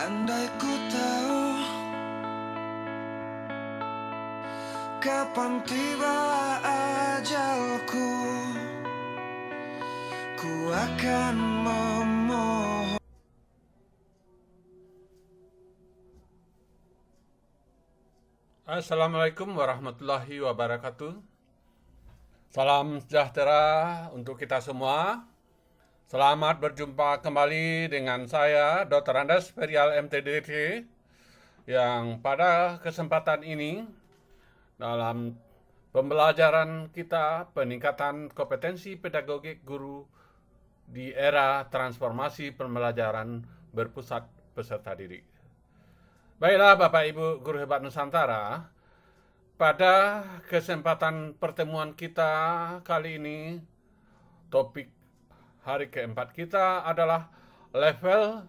Andai ku tahu kapan tiba ajalku, ku akan memohon. Assalamualaikum warahmatullahi wabarakatuh. Salam sejahtera untuk kita semua. Selamat berjumpa kembali dengan saya, Dr. Andes Ferial MTDT, yang pada kesempatan ini dalam pembelajaran kita peningkatan kompetensi pedagogik guru di era transformasi pembelajaran berpusat peserta didik. Baiklah Bapak Ibu Guru Hebat Nusantara, pada kesempatan pertemuan kita kali ini, topik hari keempat kita adalah level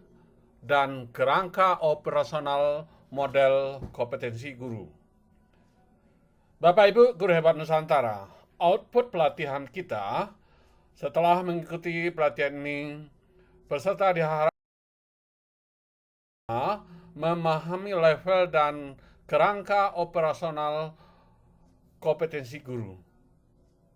dan kerangka operasional model kompetensi guru. Bapak Ibu Guru Hebat Nusantara, output pelatihan kita setelah mengikuti pelatihan ini, peserta diharapkan memahami level dan kerangka operasional kompetensi guru.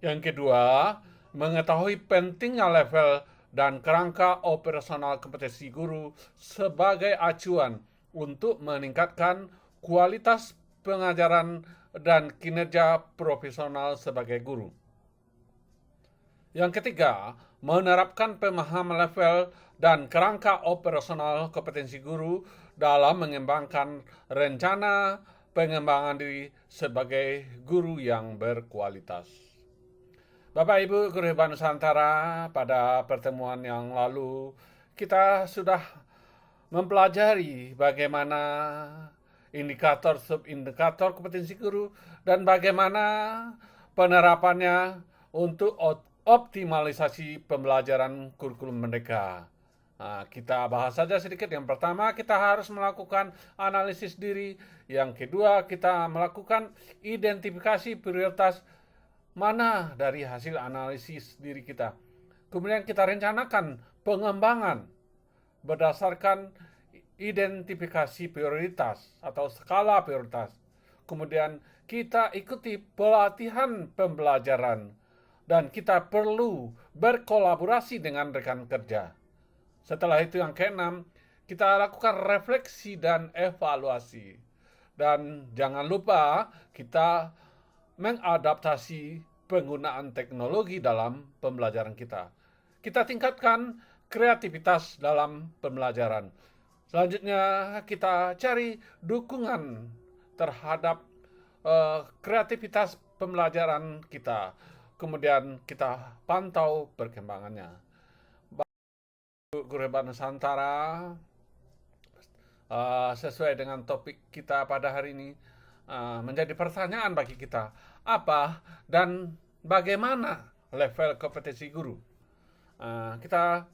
Yang kedua, mengetahui pentingnya level dan kerangka operasional kompetensi guru sebagai acuan untuk meningkatkan kualitas pengajaran dan kinerja profesional sebagai guru. Yang ketiga, menerapkan pemahaman level dan kerangka operasional kompetensi guru dalam mengembangkan rencana pengembangan diri sebagai guru yang berkualitas. Bapak Ibu Guru Hebat Nusantara, pada pertemuan yang lalu kita sudah mempelajari bagaimana indikator subindikator kompetensi guru dan bagaimana penerapannya untuk optimalisasi pembelajaran kurikulum mereka. Nah, kita bahas saja sedikit. Yang pertama, kita harus melakukan analisis diri. Yang kedua, kita melakukan identifikasi prioritas mana dari hasil analisis diri kita. Kemudian kita rencanakan pengembangan berdasarkan identifikasi prioritas atau skala prioritas. Kemudian kita ikuti pelatihan pembelajaran dan kita perlu berkolaborasi dengan rekan kerja. Setelah itu yang keenam, kita lakukan refleksi dan evaluasi. Dan jangan lupa kita mengadaptasi penggunaan teknologi dalam pembelajaran kita. Kita tingkatkan kreativitas dalam pembelajaran. Selanjutnya kita cari dukungan terhadap kreativitas pembelajaran kita. Kemudian kita pantau perkembangannya. Guru Hebat Nusantara, sesuai dengan topik kita pada hari ini, menjadi pertanyaan bagi kita, apa dan bagaimana level kompetensi guru. Kita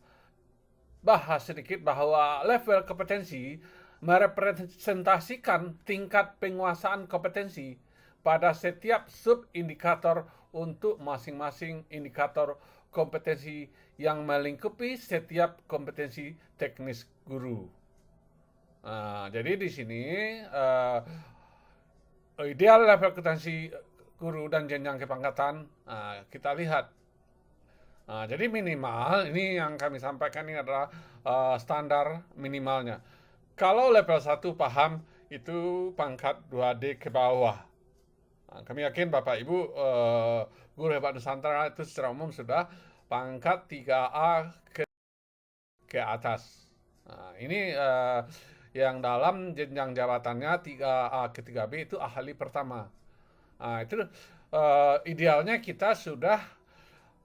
bahas sedikit bahwa level kompetensi merepresentasikan tingkat penguasaan kompetensi pada setiap subindikator untuk masing-masing indikator kompetensi yang melingkupi setiap kompetensi teknis guru. Jadi di sini ideal level kompetensi guru dan jenjang kepangkatan kita lihat. Jadi minimal, ini yang kami sampaikan ini adalah standar minimalnya. Kalau level 1 paham, itu pangkat 2D ke bawah. Kami yakin Bapak Ibu Guru Hebat Nusantara itu secara umum sudah pangkat 3A ke atas. Ini yang dalam jenjang jabatannya 3A ke 3B itu ahli pertama. Itu idealnya kita sudah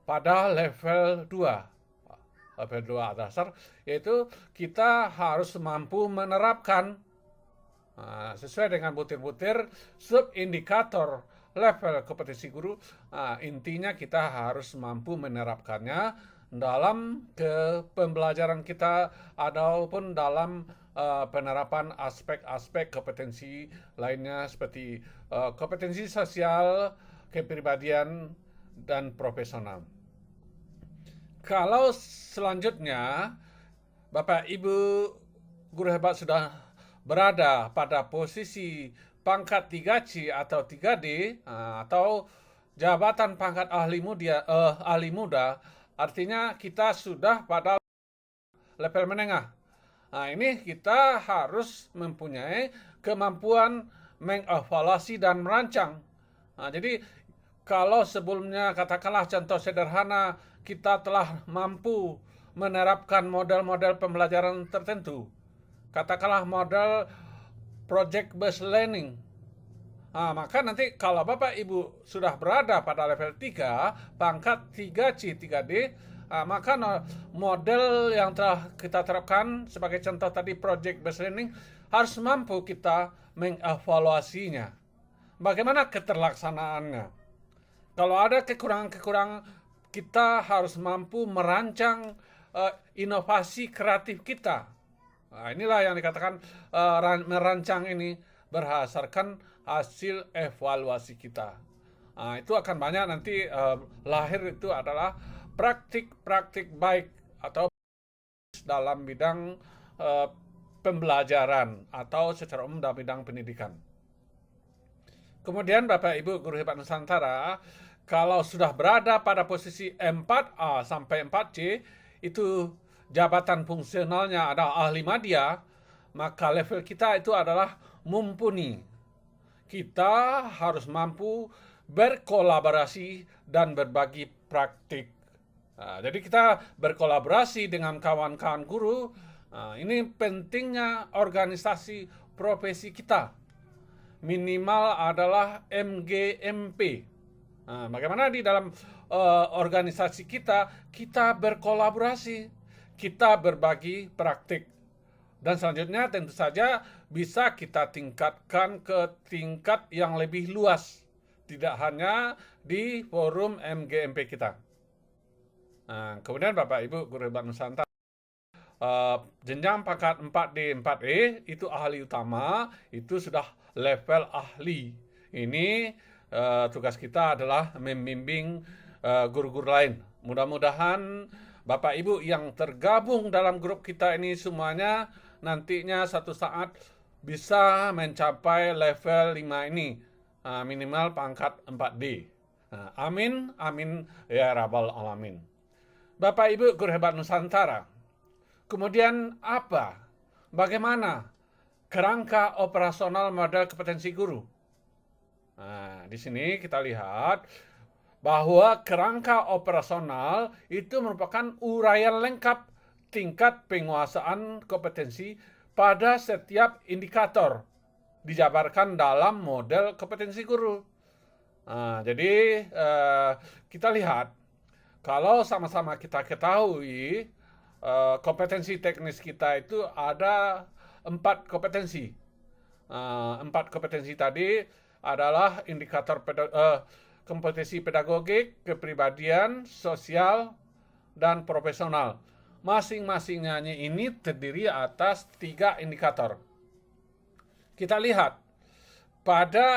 pada level 2. Level 2 dasar, yaitu kita harus mampu menerapkan sesuai dengan butir-butir subindikator level kompetensi guru. Intinya kita harus mampu menerapkannya dalam pembelajaran kita ataupun dalam penerapan aspek-aspek kompetensi lainnya seperti kompetensi sosial, kepribadian, dan profesional. Kalau selanjutnya Bapak Ibu guru hebat sudah berada pada posisi pangkat 3C atau 3D, atau jabatan pangkat ahli muda, artinya kita sudah pada level menengah. Nah, ini kita harus mempunyai kemampuan mengevaluasi dan merancang. Nah, jadi kalau sebelumnya katakanlah contoh sederhana, kita telah mampu menerapkan model-model pembelajaran tertentu. Katakanlah model project based learning. Nah, maka nanti kalau Bapak Ibu sudah berada pada level 3, pangkat 3C, 3D, maka model yang telah kita terapkan sebagai contoh tadi project based learning harus mampu kita mengevaluasinya. Bagaimana keterlaksanaannya? Kalau ada kekurangan-kekurangan, kita harus mampu merancang inovasi kreatif kita. Nah, inilah yang dikatakan merancang ini berdasarkan hasil evaluasi kita. Nah, itu akan banyak nanti lahir itu adalah praktik-praktik baik atau dalam bidang pembelajaran atau secara umum dalam bidang pendidikan. Kemudian Bapak Ibu Guru Hebat Nusantara, kalau sudah berada pada posisi 4A sampai 4C, itu jabatan fungsionalnya adalah ahli madya, maka level kita itu adalah mumpuni. Kita harus mampu berkolaborasi dan berbagi praktik. Nah, jadi kita berkolaborasi dengan kawan-kawan guru. Nah, ini pentingnya organisasi profesi kita. Minimal adalah MGMP. Nah, bagaimana di dalam organisasi kita berkolaborasi, kita berbagi praktik. Dan selanjutnya tentu saja bisa kita tingkatkan ke tingkat yang lebih luas, tidak hanya di forum MGMP kita. Nah, kemudian Bapak Ibu Guru Hebat Nusantara, jenjang pangkat 4D, 4E itu ahli utama, itu sudah level ahli. Ini tugas kita adalah membimbing guru-guru lain. Mudah-mudahan Bapak Ibu yang tergabung dalam grup kita ini semuanya nantinya satu saat bisa mencapai level 5 ini, minimal pangkat 4D. Amin, amin ya rabbal alamin. Bapak Ibu Guru Hebat Nusantara, kemudian apa? Bagaimana kerangka operasional model kompetensi guru? Nah, di sini kita lihat bahwa kerangka operasional itu merupakan uraian lengkap tingkat penguasaan kompetensi pada setiap indikator dijabarkan dalam model kompetensi guru. Nah, jadi kita lihat, kalau sama-sama kita ketahui kompetensi teknis kita itu ada 4 kompetensi. 4 kompetensi tadi adalah indikator kompetensi pedagogik, kepribadian, sosial, dan profesional. Masing-masingnya ini terdiri atas 3 indikator. Kita lihat pada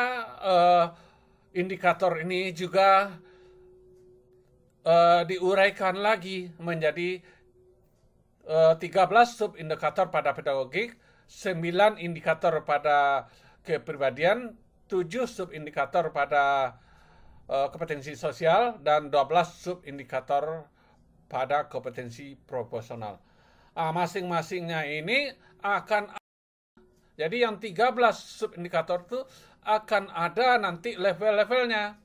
indikator ini juga diuraikan lagi menjadi 13 subindikator pada pedagogik, 9 indikator pada kepribadian, 7 subindikator pada kompetensi sosial, dan 12 subindikator pada kompetensi profesional. Masing-masingnya ini akan, jadi yang 13 subindikator itu akan ada nanti level-levelnya.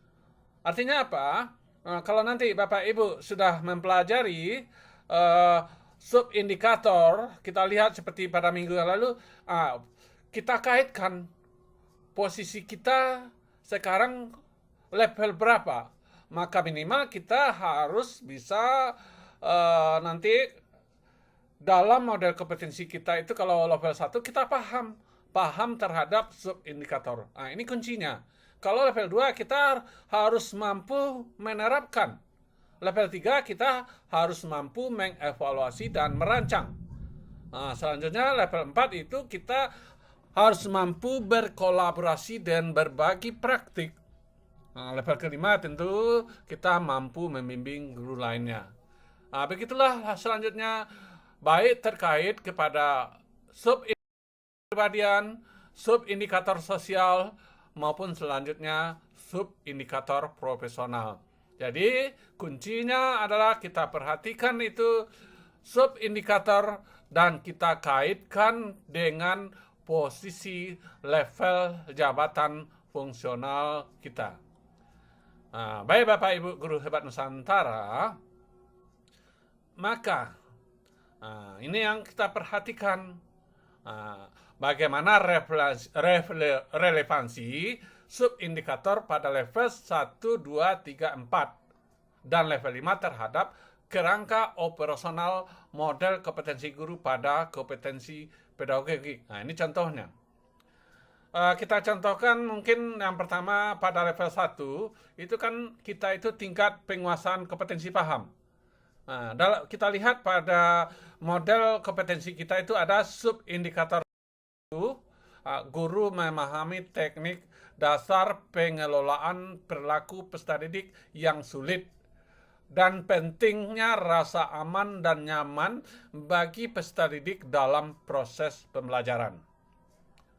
Artinya apa? Kalau nanti Bapak Ibu sudah mempelajari subindikator, kita lihat seperti pada minggu yang lalu, kita kaitkan posisi kita sekarang level berapa. Maka minimal kita harus bisa nanti dalam model kompetensi kita itu, kalau level 1 kita paham terhadap subindikator. Ini kuncinya. Kalau level 2 kita harus mampu menerapkan. Level 3 kita harus mampu mengevaluasi dan merancang. Selanjutnya level 4 itu kita harus mampu berkolaborasi dan berbagi praktik. Level kelima tentu kita mampu membimbing guru lainnya. Begitulah selanjutnya, baik terkait kepada sub kepribadian, sub indikator sosial, maupun selanjutnya sub indikator profesional. Jadi kuncinya adalah kita perhatikan itu sub indikator dan kita kaitkan dengan posisi level jabatan fungsional kita. Nah, baik Bapak Ibu Guru Hebat Nusantara, maka ini yang kita perhatikan. Bagaimana relevansi subindikator pada level 1, 2, 3, 4 dan level 5 terhadap kerangka operasional model kompetensi guru pada kompetensi pedagogik. Nah, ini contohnya. Kita contohkan mungkin yang pertama pada level 1, itu kan kita itu tingkat penguasaan kompetensi paham. Nah, kita lihat pada model kompetensi kita itu ada subindikator guru memahami teknik dasar pengelolaan perilaku peserta didik yang sulit dan pentingnya rasa aman dan nyaman bagi peserta didik dalam proses pembelajaran.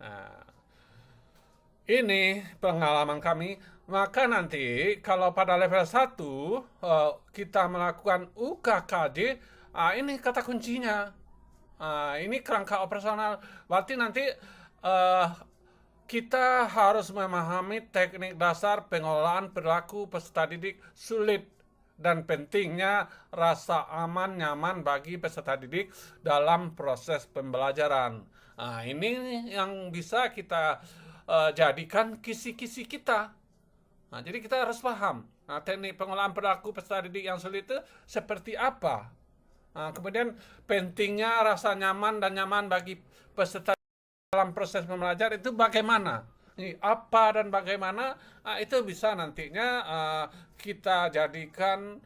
Nah, ini pengalaman kami. Maka nanti kalau pada level 1 kita melakukan UKKJ, ini kata kuncinya. Ini kerangka operasional. Berarti nanti kita harus memahami teknik dasar pengelolaan perilaku peserta didik sulit dan pentingnya rasa aman nyaman bagi peserta didik dalam proses pembelajaran. Ini yang bisa kita jadikan kisi-kisi kita. Jadi kita harus paham teknik pengolahan perilaku peserta didik yang sulit itu seperti apa. Kemudian pentingnya rasa nyaman dan nyaman bagi peserta dalam proses pembelajaran itu bagaimana. Apa dan bagaimana itu bisa nantinya kita jadikan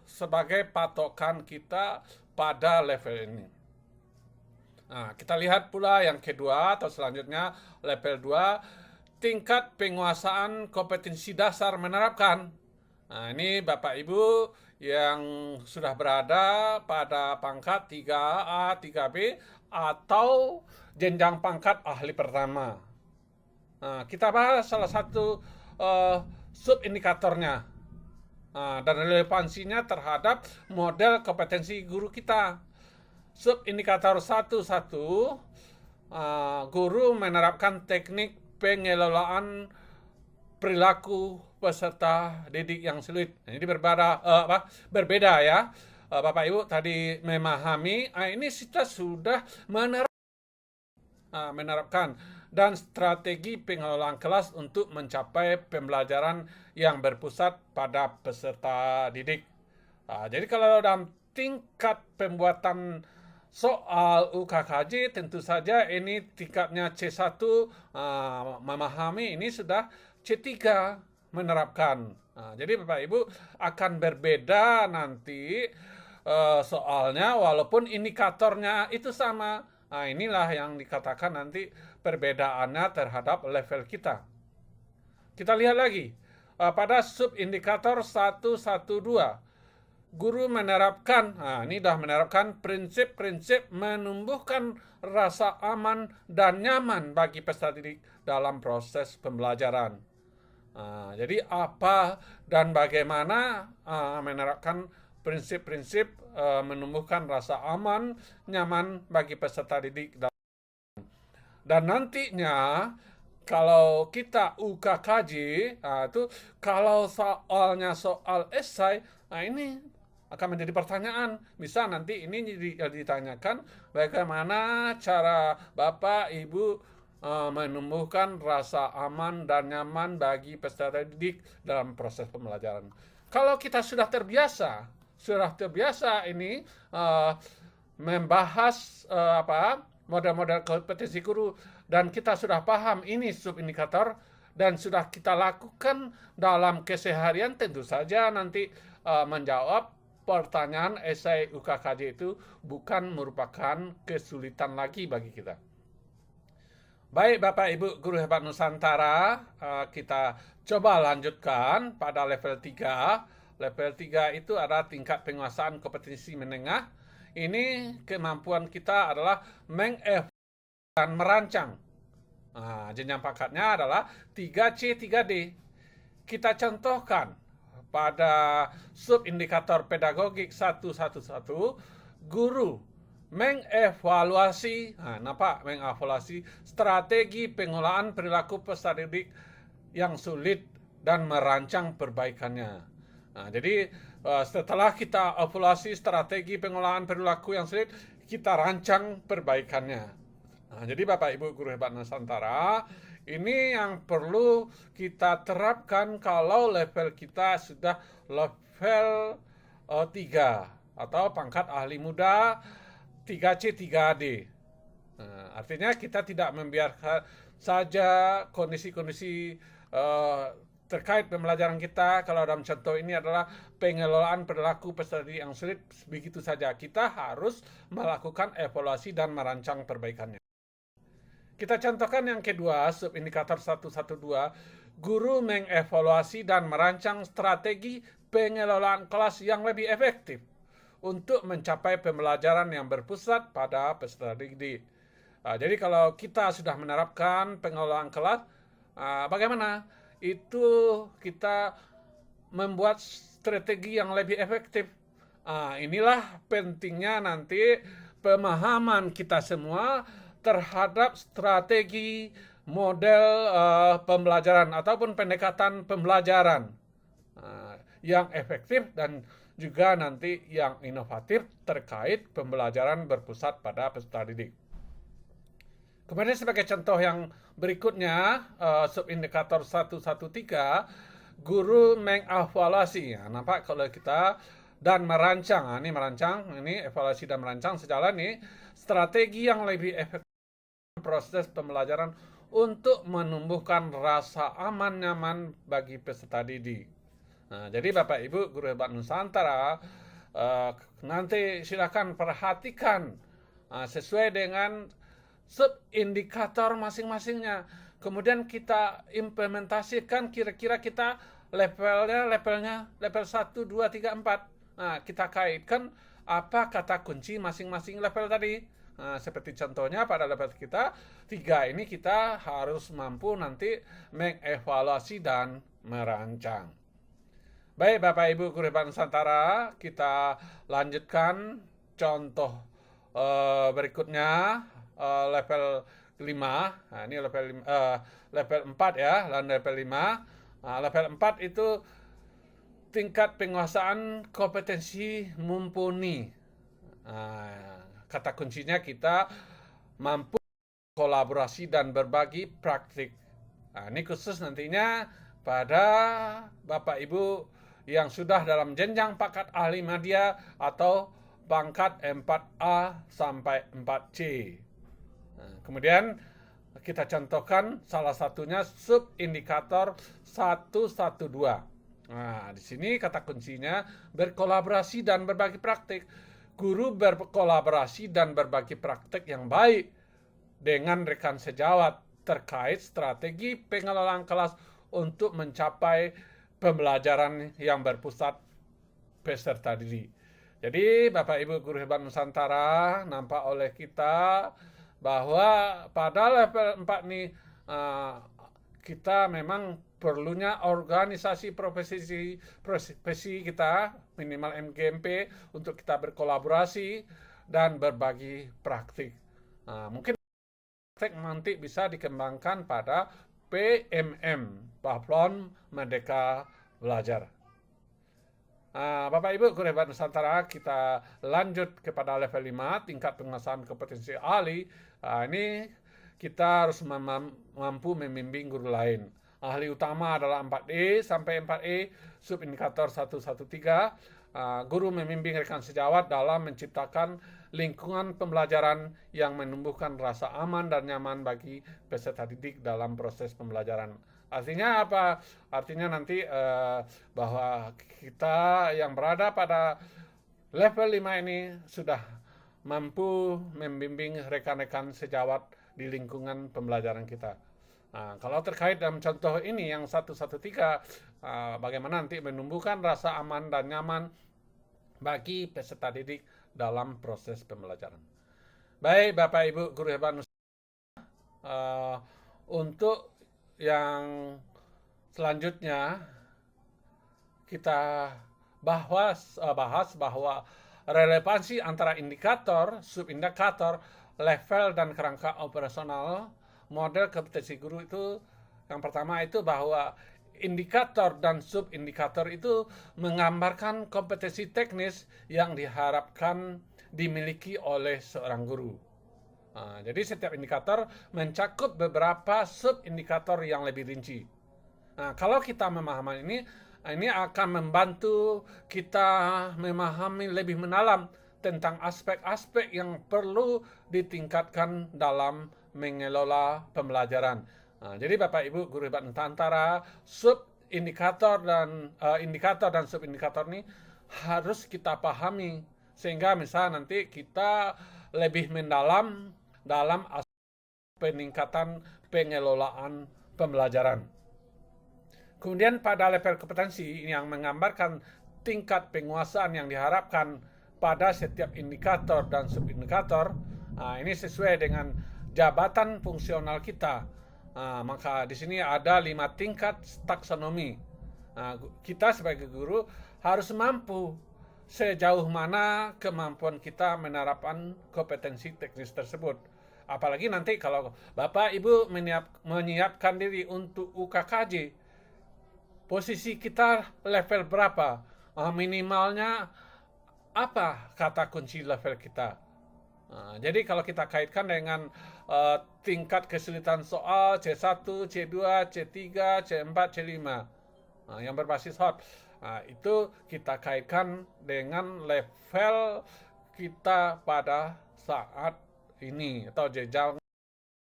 sebagai patokan kita pada level ini. Kita lihat pula yang kedua atau selanjutnya level 2. Tingkat penguasaan kompetensi dasar menerapkan. Ini Bapak Ibu yang sudah berada pada pangkat 3A, 3B, atau jenjang pangkat ahli pertama. Kita bahas salah satu subindikatornya dan relevansinya terhadap model kompetensi guru kita. Subindikator 1.1, guru menerapkan teknik pengelolaan perilaku peserta didik yang sulit. Ini berbeda ya. Bapak Ibu tadi memahami, ini kita sudah menerapkan dan strategi pengelolaan kelas untuk mencapai pembelajaran yang berpusat pada peserta didik. Jadi kalau dalam tingkat pembuatan soal UKKJ tentu saja ini tingkatnya C1 memahami, ini sudah C3 menerapkan. Jadi Bapak Ibu akan berbeda nanti soalnya walaupun indikatornya itu sama. Inilah yang dikatakan nanti perbedaannya terhadap level kita. Kita lihat lagi pada subindikator 112. Guru menerapkan, ini dah menerapkan prinsip-prinsip menumbuhkan rasa aman dan nyaman bagi peserta didik dalam proses pembelajaran. Jadi apa dan bagaimana menerapkan prinsip-prinsip menumbuhkan rasa aman, nyaman bagi peserta didik. Dan nantinya kalau kita UKKJ, itu kalau soalnya soal esai, ini akan menjadi pertanyaan. Bisa nanti ini ditanyakan bagaimana cara Bapak Ibu menumbuhkan rasa aman dan nyaman bagi peserta didik dalam proses pembelajaran. Kalau kita sudah terbiasa ini membahas model-model kompetensi guru dan kita sudah paham ini subindikator dan sudah kita lakukan dalam keseharian, tentu saja nanti menjawab pertanyaan esai UKKJ itu bukan merupakan kesulitan lagi bagi kita. Baik Bapak Ibu Guru Hebat Nusantara, kita coba lanjutkan pada level 3. Level 3 itu ada tingkat penguasaan kompetensi menengah. ini kemampuan kita adalah mengevaluasi dan merancang. Nah, jenjang pangkatnya adalah 3C 3D. Kita contohkan pada subindikator pedagogik 111, guru mengevaluasi, mengevaluasi strategi pengolahan perilaku peserta didik yang sulit dan merancang perbaikannya. Nah, jadi setelah kita evaluasi strategi pengolahan perilaku yang sulit, kita rancang perbaikannya. Nah, jadi Bapak Ibu Guru Hebat Nusantara, ini yang perlu kita terapkan kalau level kita sudah level 3 atau pangkat ahli muda 3C 3D. Nah, artinya kita tidak membiarkan saja kondisi-kondisi terkait pembelajaran kita. Kalau dalam contoh ini adalah pengelolaan perilaku peserta didik yang sulit, begitu saja. Kita harus melakukan evaluasi dan merancang perbaikannya. Kita contohkan yang kedua, subindikator 112, guru mengevaluasi dan merancang strategi pengelolaan kelas yang lebih efektif untuk mencapai pembelajaran yang berpusat pada peserta didik. Jadi kalau kita sudah menerapkan pengelolaan kelas, bagaimana? Itu kita membuat strategi yang lebih efektif. Inilah pentingnya nanti pemahaman kita semua terhadap strategi model pembelajaran ataupun pendekatan pembelajaran yang efektif dan juga nanti yang inovatif terkait pembelajaran berpusat pada peserta didik. Kemudian sebagai contoh yang berikutnya, subindikator 113, guru mengevaluasi. Nampak kalau kita dan merancang, ini evaluasi dan merancang sejalan nih strategi yang lebih efektif proses pembelajaran untuk menumbuhkan rasa aman nyaman bagi peserta didik. Nah, jadi Bapak Ibu Guru Hebat Nusantara, nanti silakan perhatikan sesuai dengan subindikator masing-masingnya. Kemudian kita implementasikan kira-kira kita level 1, 2, 3, 4. Nah, kita kaitkan apa kata kunci masing-masing level tadi. Nah, seperti contohnya pada level kita 3 ini kita harus mampu nanti mengevaluasi dan merancang. Baik Bapak Ibu Guru Hebat Nusantara, kita lanjutkan contoh berikutnya, level 5. Nah, ini level 4 ya, dan level 5. Level 4 itu tingkat penguasaan kompetensi mumpuni. Kata kuncinya kita mampu kolaborasi dan berbagi praktik. Ini khusus nantinya pada Bapak Ibu yang sudah dalam jenjang pangkat ahli media atau pangkat 4A sampai 4C. Kemudian kita contohkan salah satunya subindikator 112. Nah, di sini kata kuncinya berkolaborasi dan berbagi praktik. Guru berkolaborasi dan berbagi praktik yang baik dengan rekan sejawat terkait strategi pengelolaan kelas untuk mencapai pembelajaran yang berpusat peserta didik. Jadi Bapak Ibu Guru Hebat Nusantara, nampak oleh kita bahwa pada level 4 nih kita memang perlunya organisasi profesi kita minimal MGMP untuk kita berkolaborasi dan berbagi praktik. Mungkin praktik nanti bisa dikembangkan pada PMM, Platform Merdeka Belajar. Bapak Ibu Guru Hebat Nusantara, kita lanjut kepada level 5, tingkat penguasaan kompetensi ahli. Ini kita harus mampu membimbing guru lain. Ahli utama adalah 4E sampai 4E, subindikator 113. Guru membimbing rekan sejawat dalam menciptakan lingkungan pembelajaran yang menumbuhkan rasa aman dan nyaman bagi peserta didik dalam proses pembelajaran. Artinya apa? Artinya nanti bahwa kita yang berada pada level 5 ini sudah mampu membimbing rekan-rekan sejawat di lingkungan pembelajaran kita. Kalau terkait dalam contoh ini yang 113, bagaimana nanti menumbuhkan rasa aman dan nyaman bagi peserta didik dalam proses pembelajaran. Baik, Bapak Ibu guru hebat Nusantara, untuk yang selanjutnya kita bahas bahwa relevansi antara indikator, subindikator, level, dan kerangka operasional model kompetensi guru itu, yang pertama itu bahwa indikator dan subindikator itu menggambarkan kompetensi teknis yang diharapkan dimiliki oleh seorang guru. Jadi setiap indikator mencakup beberapa subindikator yang lebih rinci. Nah, kalau kita memahami ini akan membantu kita memahami lebih mendalam tentang aspek-aspek yang perlu ditingkatkan dalam mengelola pembelajaran. Jadi Bapak Ibu guru hebat Nusantara, indikator dan subindikator ini harus kita pahami sehingga misalnya nanti kita lebih mendalam dalam aspek peningkatan pengelolaan pembelajaran. Kemudian pada level kompetensi yang menggambarkan tingkat penguasaan yang diharapkan pada setiap indikator dan subindikator, ini sesuai dengan jabatan fungsional kita. Maka di sini ada 5 tingkat taksonomi. Kita sebagai guru harus mampu sejauh mana kemampuan kita menerapkan kompetensi teknis tersebut. Apalagi nanti kalau Bapak Ibu menyiapkan diri untuk UKKJ, posisi kita level berapa? Minimalnya apa kata kunci level kita? Jadi kalau kita kaitkan dengan tingkat kesulitan soal C1, C2, C3, C4, C5 yang berbasis hot, itu kita kaitkan dengan level kita pada saat ini atau jenjang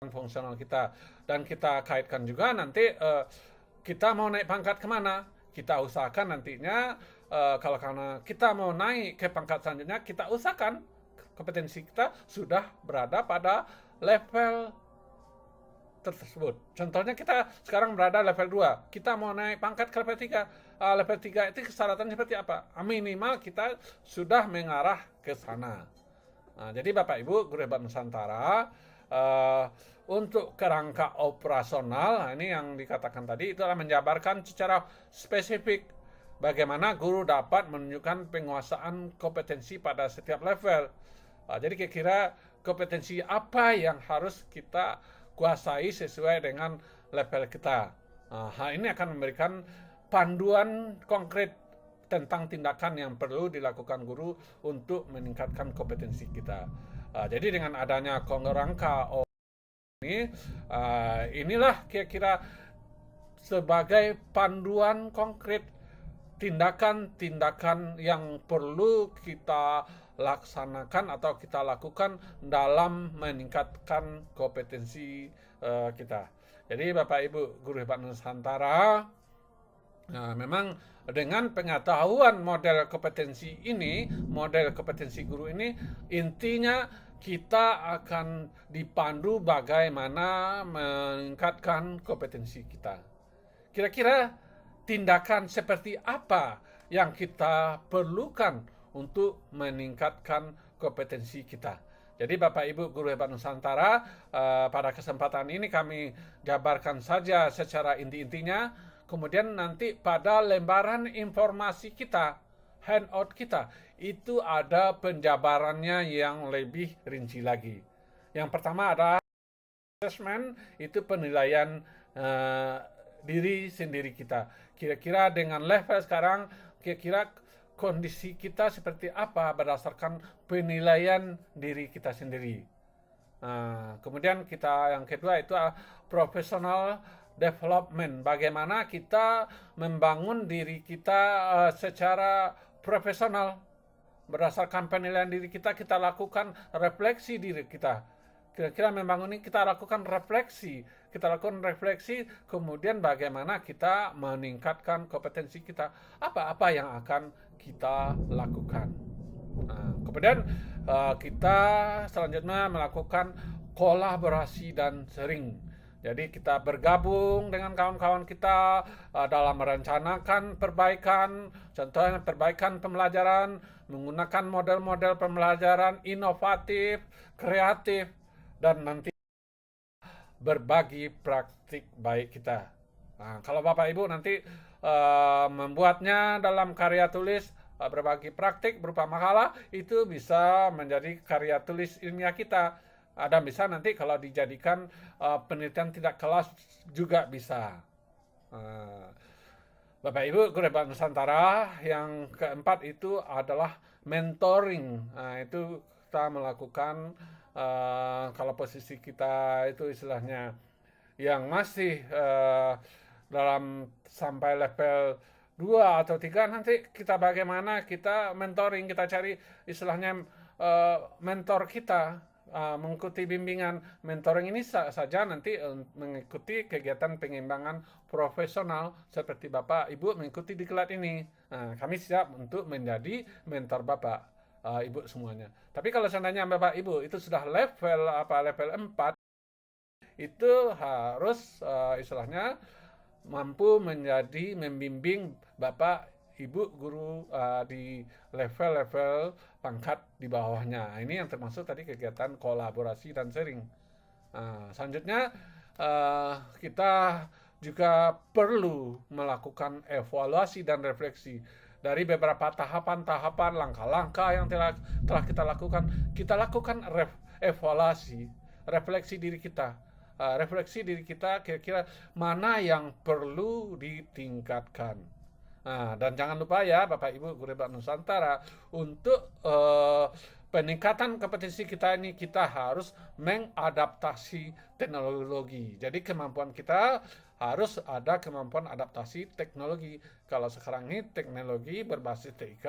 fungsional kita. Dan kita kaitkan juga nanti kita mau naik pangkat kemana? Kita usahakan nantinya kalau karena kita mau naik ke pangkat selanjutnya, kita usahakan kompetensi kita sudah berada pada level tersebut. Contohnya kita sekarang berada level 2, kita mau naik pangkat ke level 3. Level 3 itu persyaratan seperti apa? Minimal kita sudah mengarah ke sana. Jadi Bapak Ibu guru hebat Nusantara, untuk kerangka operasional, ini yang dikatakan tadi, itu adalah menjabarkan secara spesifik bagaimana guru dapat menunjukkan penguasaan kompetensi pada setiap level. Jadi kira-kira kompetensi apa yang harus kita kuasai sesuai dengan level kita. Hal ini akan memberikan panduan konkret tentang tindakan yang perlu dilakukan guru untuk meningkatkan kompetensi kita. Jadi dengan adanya kerangka ini, inilah kira-kira sebagai panduan konkret tindakan-tindakan yang perlu kita laksanakan atau kita lakukan dalam meningkatkan kompetensi kita. Jadi Bapak Ibu guru hebat Nusantara, memang dengan pengetahuan model kompetensi ini, model kompetensi guru ini, intinya kita akan dipandu bagaimana meningkatkan kompetensi kita. Kira-kira tindakan seperti apa yang kita perlukan untuk meningkatkan kompetensi kita. Jadi Bapak Ibu guru hebat Nusantara, pada kesempatan ini kami jabarkan saja secara inti-intinya. Kemudian nanti pada lembaran informasi kita, handout kita, itu ada penjabarannya yang lebih rinci lagi. Yang pertama ada assessment, itu penilaian diri sendiri kita. Kira-kira dengan level sekarang, kira-kira kondisi kita seperti apa berdasarkan penilaian diri kita sendiri. Kemudian kita yang kedua itu professional development. Bagaimana kita membangun diri kita secara profesional. Berdasarkan penilaian diri kita, kita lakukan refleksi diri kita. Kira-kira membangun ini kita lakukan refleksi. Kita lakukan refleksi, kemudian bagaimana kita meningkatkan kompetensi kita. Apa-apa yang akan kita lakukan. Kemudian kita selanjutnya melakukan kolaborasi dan sharing. Jadi kita bergabung dengan kawan-kawan kita dalam merencanakan perbaikan, contohnya perbaikan pembelajaran, menggunakan model-model pembelajaran inovatif, kreatif, dan nanti berbagi praktik baik kita. Nah, kalau Bapak Ibu nanti membuatnya dalam karya tulis berbagi praktik berupa makalah, itu bisa menjadi karya tulis ilmiah kita. Dan bisa nanti kalau dijadikan penelitian tidak kelas juga bisa. Uh, Bapak Ibu guru Hebat Nusantara, yang keempat itu adalah mentoring. Nah, itu kita melakukan kalau posisi kita itu istilahnya yang masih dalam sampai level 2 atau 3, nanti kita bagaimana kita mentoring, kita cari istilahnya mentor kita, mengikuti bimbingan mentoring ini saja nanti mengikuti kegiatan pengembangan profesional seperti Bapak Ibu mengikuti diklat ini. Nah, kami siap untuk menjadi mentor Bapak Ibu semuanya. Tapi kalau seandainya Bapak Ibu itu sudah level 4, itu harus istilahnya mampu menjadi membimbing Bapak Ibu guru di level-level pangkat di bawahnya. Ini yang termasuk tadi kegiatan kolaborasi dan sharing. Selanjutnya kita juga perlu melakukan evaluasi dan refleksi dari beberapa tahapan-tahapan, langkah-langkah yang telah kita lakukan. Kita lakukan evaluasi, refleksi diri kita. Refleksi diri kita kira-kira mana yang perlu ditingkatkan. Dan jangan lupa ya Bapak Ibu guru Hebat Nusantara, untuk peningkatan kompetensi kita ini kita harus mengadaptasi teknologi. Jadi kemampuan kita harus ada kemampuan adaptasi teknologi. Kalau sekarang ini teknologi berbasis TIK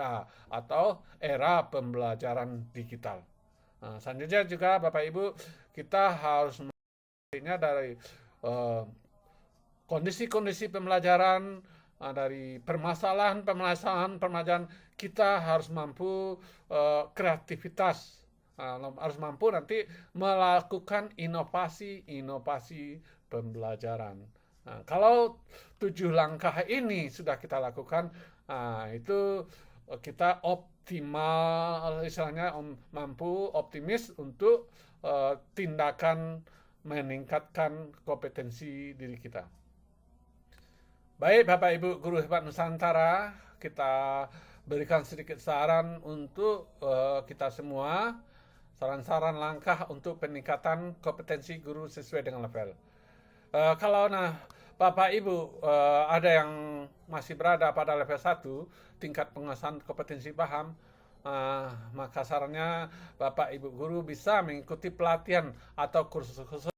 atau era pembelajaran digital. Selanjutnya juga Bapak Ibu, kita harus dari kondisi-kondisi pembelajaran, dari permasalahan pembelajaran, kita harus mampu kreativitas, harus mampu nanti melakukan inovasi pembelajaran. Kalau 7 langkah ini sudah kita lakukan, itu kita optimal, istilahnya mampu optimis untuk tindakan meningkatkan kompetensi diri kita. Baik Bapak Ibu guru Hebat Nusantara, kita berikan sedikit saran untuk kita semua, saran-saran langkah untuk peningkatan kompetensi guru sesuai dengan level. Kalau Bapak Ibu ada yang masih berada pada level 1, tingkat penguasaan kompetensi paham, maka sarannya Bapak Ibu guru bisa mengikuti pelatihan atau kursus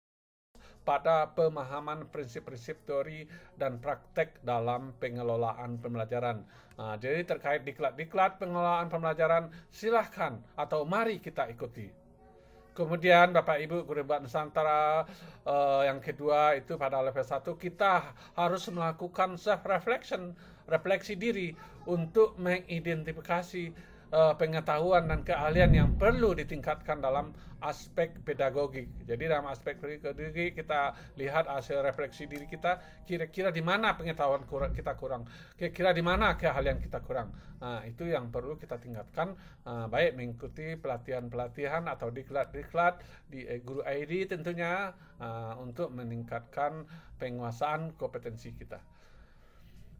pada pemahaman prinsip-prinsip teori dan praktek dalam pengelolaan pembelajaran. Jadi terkait diklat-diklat pengelolaan pembelajaran, silahkan atau mari kita ikuti. Kemudian Bapak Ibu guru Hebat Nusantara, yang kedua itu pada level 1 kita harus melakukan self-reflection, refleksi diri untuk mengidentifikasi pengetahuan dan keahlian yang perlu ditingkatkan dalam aspek pedagogik. Jadi dalam aspek pedagogik kita lihat hasil refleksi diri kita, kira-kira di mana pengetahuan kita kurang, kira-kira di mana keahlian kita kurang. Itu yang perlu kita tingkatkan, baik mengikuti pelatihan-pelatihan atau diklat-diklat di Guru ID tentunya, untuk meningkatkan penguasaan kompetensi kita.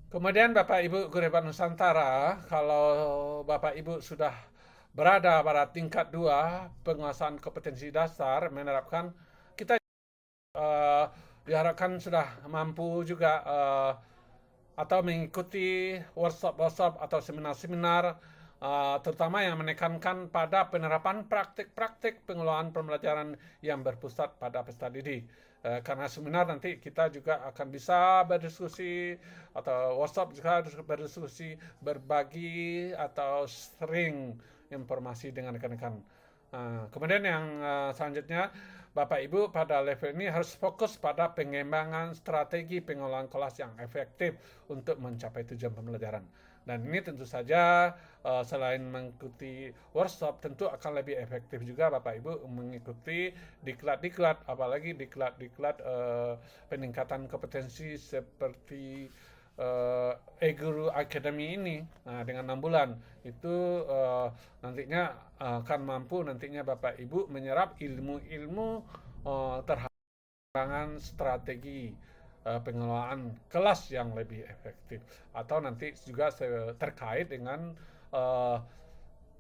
Kemudian Bapak Ibu guru Hebat Nusantara, kalau Bapak Ibu sudah berada pada tingkat 2 penguasaan kompetensi dasar menerapkan, kita diharapkan sudah mampu juga atau mengikuti workshop atau seminar-seminar, terutama yang menekankan pada penerapan praktik-praktik pengelolaan pembelajaran yang berpusat pada peserta didik. Karena seminar nanti kita juga akan bisa berdiskusi, atau workshop juga berdiskusi, berbagi atau sharing informasi dengan rekan-rekan. Kemudian yang selanjutnya Bapak Ibu pada level ini harus fokus pada pengembangan strategi pengolahan kelas yang efektif untuk mencapai tujuan pembelajaran. Dan ini tentu saja selain mengikuti workshop, tentu akan lebih efektif juga Bapak Ibu mengikuti diklat-diklat, apalagi diklat-diklat peningkatan kompetensi seperti e-Guru Academy ini. Nah, dengan 6 bulan itu nantinya akan mampu nantinya Bapak Ibu menyerap ilmu-ilmu terhadap strategi pengelolaan kelas yang lebih efektif, atau nanti juga terkait dengan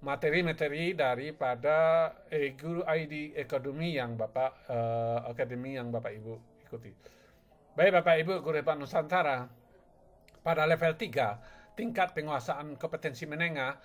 materi-materi daripada e-Guru ID Academy yang Bapak Ibu ikuti. Baik Bapak Ibu guru hebat Nusantara, pada level 3 tingkat penguasaan kompetensi menengah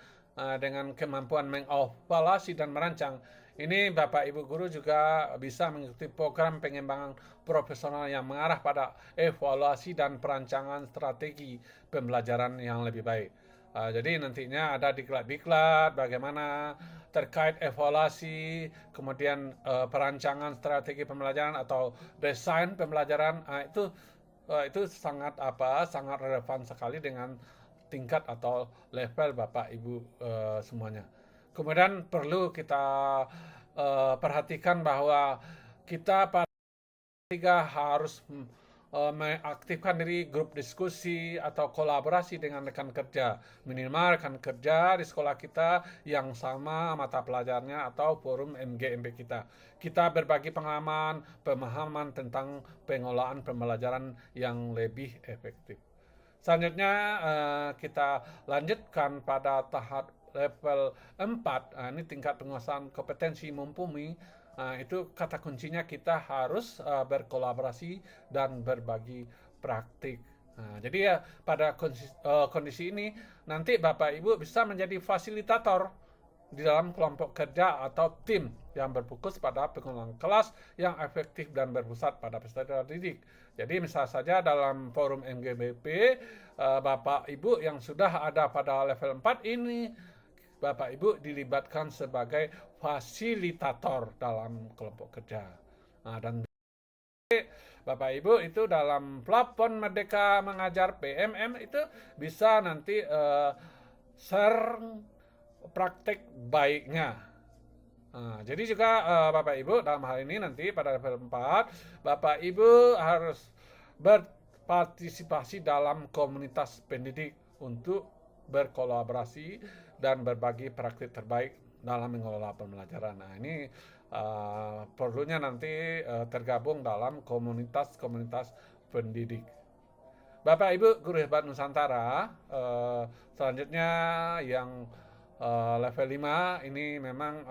dengan kemampuan mengevaluasi dan merancang. Ini Bapak Ibu guru juga bisa mengikuti program pengembangan profesional yang mengarah pada evaluasi dan perancangan strategi pembelajaran yang lebih baik. Jadi nantinya ada diklat-diklat bagaimana terkait evaluasi, kemudian perancangan strategi pembelajaran atau desain pembelajaran. Itu sangat sangat relevan sekali dengan tingkat atau level Bapak Ibu semuanya. Kemudian perlu kita perhatikan bahwa kita pada tiga harus mengaktifkan diri grup diskusi atau kolaborasi dengan rekan kerja. Minimal rekan kerja di sekolah kita yang sama mata pelajarnya atau forum MGMP kita. Kita berbagi pengalaman, pemahaman tentang pengolahan pembelajaran yang lebih efektif. Selanjutnya kita lanjutkan pada tahap level 4, ini tingkat penguasaan kompetensi mumpuni. Itu kata kuncinya kita harus berkolaborasi dan berbagi praktik. Jadi ya pada kondisi ini nanti Bapak Ibu bisa menjadi fasilitator di dalam kelompok kerja atau tim yang berfokus pada pengelolaan kelas yang efektif dan berpusat pada peserta didik. Jadi misal saja dalam forum MGBP, Bapak Ibu yang sudah ada pada level 4 ini, Bapak Ibu dilibatkan sebagai fasilitator dalam kelompok kerja. Dan Bapak Ibu itu dalam platform Merdeka Mengajar PMM itu bisa nanti share praktek baiknya. Jadi juga Bapak Ibu dalam hal ini nanti pada level 4 Bapak Ibu harus berpartisipasi dalam komunitas pendidik untuk berkolaborasi dan berbagi praktik terbaik dalam mengelola pembelajaran. Ini perlunya nanti tergabung dalam komunitas-komunitas pendidik. Bapak Ibu guru hebat Nusantara, selanjutnya yang level 5 ini memang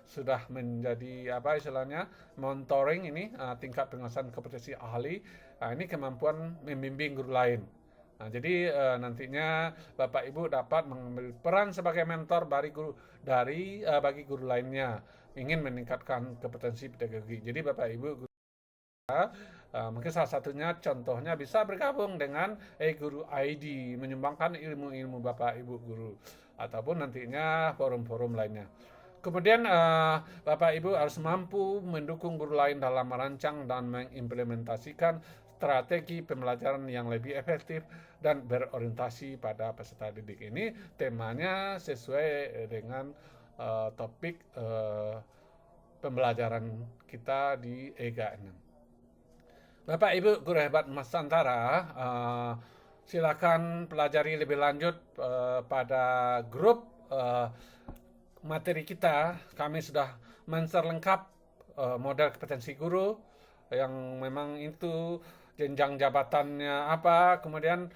sudah menjadi istilahnya mentoring ini tingkat penguasaan kompetensi ahli. Ini kemampuan membimbing guru lain. Jadi nantinya Bapak Ibu dapat mengambil peran sebagai mentor bagi guru lainnya ingin meningkatkan kompetensi pedagogi. Jadi Bapak Ibu mungkin salah satunya contohnya bisa bergabung dengan e-Guru ID, menyumbangkan ilmu-ilmu Bapak Ibu guru ataupun nantinya forum-forum lainnya. Kemudian Bapak Ibu harus mampu mendukung guru lain dalam merancang dan mengimplementasikan strategi pembelajaran yang lebih efektif dan berorientasi pada peserta didik. Ini temanya sesuai dengan topik pembelajaran kita di EGA 6. Bapak Ibu guru hebat Nusantara, silakan pelajari lebih lanjut pada grup materi kita. Kami sudah men-share lengkap model kompetensi guru yang memang itu jenjang jabatannya apa, kemudian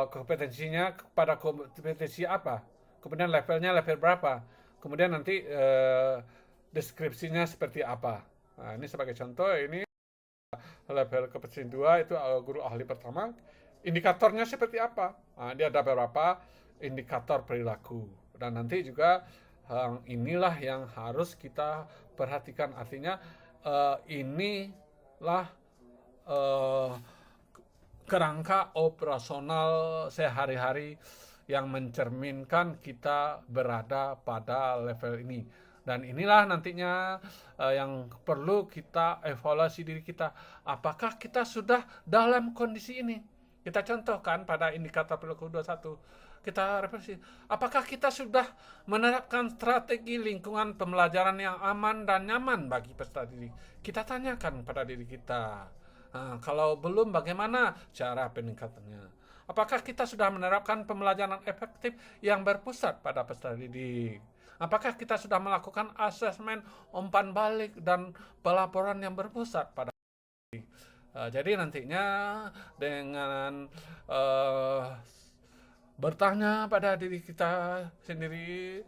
kompetensinya pada kompetensi apa, kemudian levelnya level berapa, kemudian nanti deskripsinya seperti apa. Ini sebagai contoh, ini level kompetensi 2 itu guru ahli pertama, indikatornya seperti apa. Dia ada beberapa indikator perilaku, dan nanti juga inilah yang harus kita perhatikan. Artinya inilah kerangka operasional sehari-hari yang mencerminkan kita berada pada level ini. Dan inilah nantinya yang perlu kita evaluasi diri kita. Apakah kita sudah dalam kondisi ini? Kita contohkan pada indikator perilaku 21. Kita refleksi, apakah kita sudah menerapkan strategi lingkungan pembelajaran yang aman dan nyaman bagi peserta didik? Kita tanyakan pada diri kita. Nah, kalau belum, bagaimana cara peningkatannya? Apakah kita sudah menerapkan pembelajaran efektif yang berpusat pada peserta didik? Apakah kita sudah melakukan asesmen umpan balik dan pelaporan yang berpusat pada jadi nantinya dengan bertanya pada diri kita sendiri,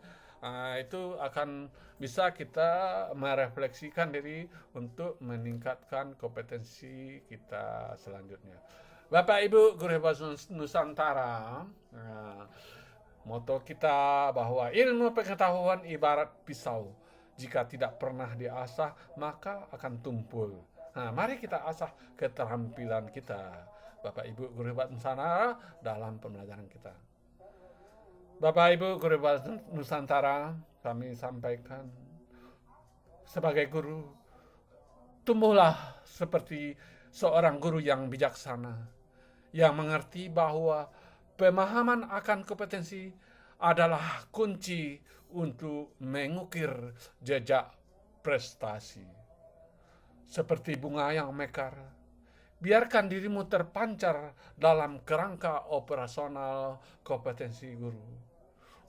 itu akan bisa kita merefleksikan diri untuk meningkatkan kompetensi kita selanjutnya. Bapak Ibu Guru Hebat Nusantara, moto kita bahwa ilmu pengetahuan ibarat pisau, jika tidak pernah diasah maka akan tumpul. Nah, mari kita asah keterampilan kita, Bapak Ibu Guru Hebat Nusantara, dalam pembelajaran kita. Bapak Ibu Guru Hebat Nusantara, kami sampaikan sebagai guru, tumbuhlah seperti seorang guru yang bijaksana, yang mengerti bahwa pemahaman akan kompetensi adalah kunci untuk mengukir jejak prestasi. Seperti bunga yang mekar, biarkan dirimu terpancar dalam kerangka operasional kompetensi guru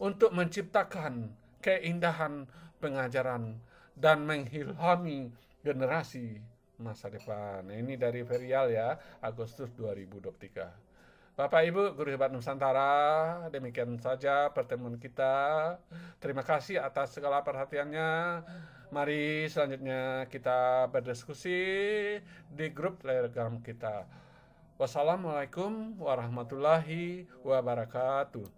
untuk menciptakan keindahan pengajaran dan mengilhami generasi masa depan. Ini dari Ferial ya, Agustus 2023. Bapak Ibu Guru Hebat Nusantara, demikian saja pertemuan kita. Terima kasih atas segala perhatiannya. Mari selanjutnya kita berdiskusi di grup Telegram kita. Wassalamualaikum warahmatullahi wabarakatuh.